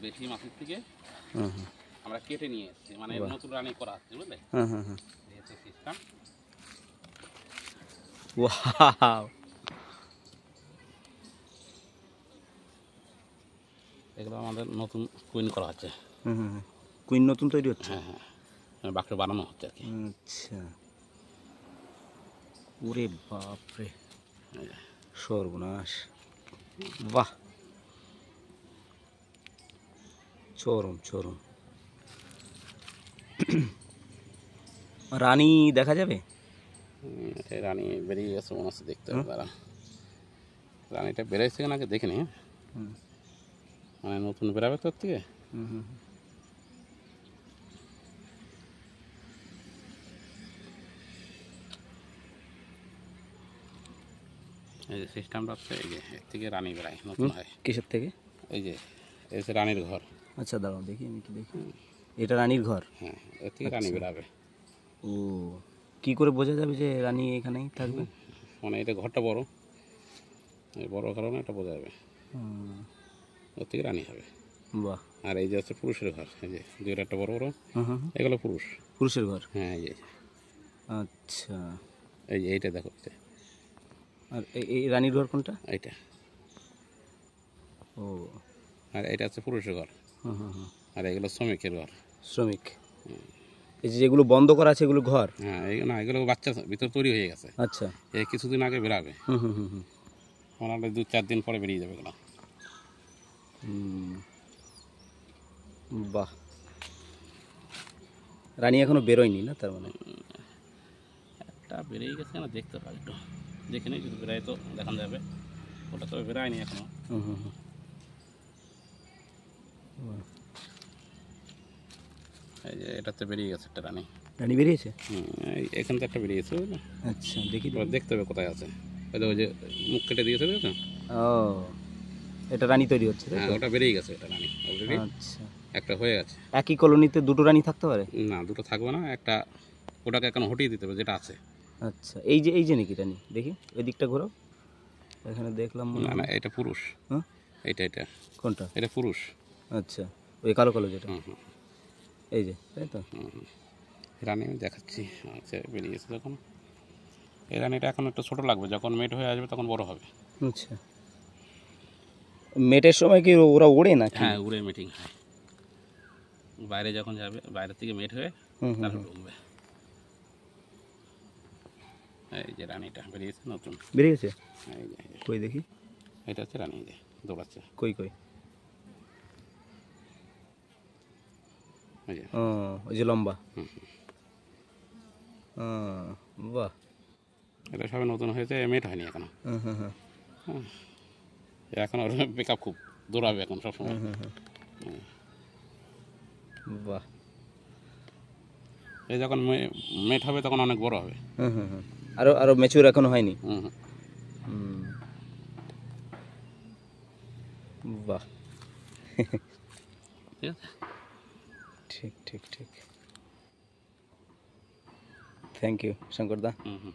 বেশি মাছের থেকে হুম হুম আমরা কেটে নিয়ে এসেছি, মানে বাহ। নতুন রানি করা আছে, বুঝলে? হুম হুম হুম এই হচ্ছে সিস্টেম। ওয়াও এগুলো আমাদের নতুন কুইন করা হচ্ছে। হুম হুম হুম কুইন নতুন তৈরি হচ্ছে? হ্যাঁ হ্যাঁ, বাক্স বানানো হচ্ছে আর কি। আচ্ছা ওরে বাপরে এই যে, সর্বনাশ বাহ চরম চরম রানী দেখা যাবে? এই রানী বেরিয়ে গেছে মনে হচ্ছে, দেখতে হুম? হবে দাঁড়া। রানীটা বেরোয়েছে কিনা আগে দেখিনি, হুম মানে নতুন বেরাবে তোর থেকে। হুম হুম এই যে সিস্টেমটা হচ্ছে, এই যে এর থেকে রানী বেরায়, নতুন হয়। কিসের থেকে? এই যে এই যে রানীর ঘর। আচ্ছা দাঁড়াও দেখি আমি কি দেখি। এটা রানীর ঘর? হ্যাঁ, এর থেকে রানী বেরাবে। ও কি করে বোঝা যাবে যে রানী এখানেই থাকবে? মানে এটা ঘরটা বড়, এই বড় কারণে এটা বোঝা যাবে, হুম, ওর থেকে রানী হবে। বাহ। আর এই যে হচ্ছে পুরুষের ঘর, এই যে দুইটা একটা বড় বড়, হুম হুম হুম, এগুলো পুরুষ। পুরুষের ঘর? হ্যাঁ এই যে, আচ্ছা এই যে এইটা দেখো, এই যে আর এই রানীর ঘর কোনটা? এইটা। ও আর এটা হচ্ছে পুরুষের ঘর, হুম হুম হুম আর এগুলো শ্রমিকের ঘর। শ্রমিক। এই যে যেগুলো বন্ধ করা আছে এগুলো ঘর? হ্যাঁ, এই না, এগুলো বাচ্চা ভিতর তৈরি হয়ে গেছে, আচ্ছা এই কিছুদিন আগে বেরাবে। হুম হুম হুম হুম মানে 2-4 দিন পরে বেরিয়ে যাবে এগুলো। হুম, বাহ। রানী এখনো বেরোয়নি না তার মানে? একটা বেরিয়ে গেছে না, দেখতে পাবে একটু, দেখে নিই, যদি বেরায় তো দেখানো যাবে। ওটা তো বেরায়নি এখনো। হুম হুম হুম, বাহ। এই যে এটাতে বেরিয়ে গেছে একটা রানী। রানী বেরিয়েছে? এখান থেকে একটা বেরিয়েছে, বুঝলে? আচ্ছা দেখি এবার দেখি। দেখতে হবে কোথায় আছে। ওই যে মুখ কেটে দিয়েছে, বুঝেছো? ও এটা রানী তৈরি হচ্ছে তাই হ্যাঁ, তো? ওটা বেরিয়ে গেছে, এটা রানী অলরেডি আচ্ছা একটা হয়ে গেছে। একই কলোনিতে দুটো রানী থাকতে পারে? না, দুটো থাকবে না, একটা ওটাকে এখন হটিয়ে দিতে হবে যেটা আছে। আচ্ছা এই যে নাকি রানী, দেখি ওই দিকটা ঘোরো, এখানে দেখলাম মনে না না, হয়। এটা পুরুষ। হ্যাঁ এটা কোনটা? এটা পুরুষ। আচ্ছা ওই কালো কালো যেটা, হুম হুম এই যে তাই তো? হুম। রানী আমি দেখাচ্ছি। আচ্ছা, বেরিয়ে গেছে যখন। এই রানীটা এখন একটু ছোটো লাগবে, যখন মেট হয়ে আসবে তখন বড় হবে। আচ্ছা মেটের সময় কি ওরা ওড়ে নাকি? হ্যাঁ, উড়ে মিটিং হয়, বাইরে যখন যাবে, বাইরে থেকে মেট হয়ে হুম হুম তারপর হুম। ঢুকবে। এই যে রানীটা বেরিয়েছে নতুন। বেরিয়েছে? এই যে কই দেখি, এটা হচ্ছে রানী, যে দৌড়াচ্ছে। কই কই? এই যে। ও ওই যে লম্বা। হুম। ও, বাহ। এটা সবে নতুন হয়েছে, মেট হয়নি এখনো। হুম হুম হুম এখন ওর বেকআপ খুব দৌড়াবে এখন সবসময়। হুম হুম, বাহ। এই যখন মেট হবে তখন অনেক বড় হবে। হুম হুম হুম আরো আরো ম্যাচিউর এখনো হয়নি? হুম হুম। হুম, বাহ। ঠিক আছে। ঠিক ঠিক ঠিক, থ্যাংক ইউ শঙ্কর দা। হুম হুম।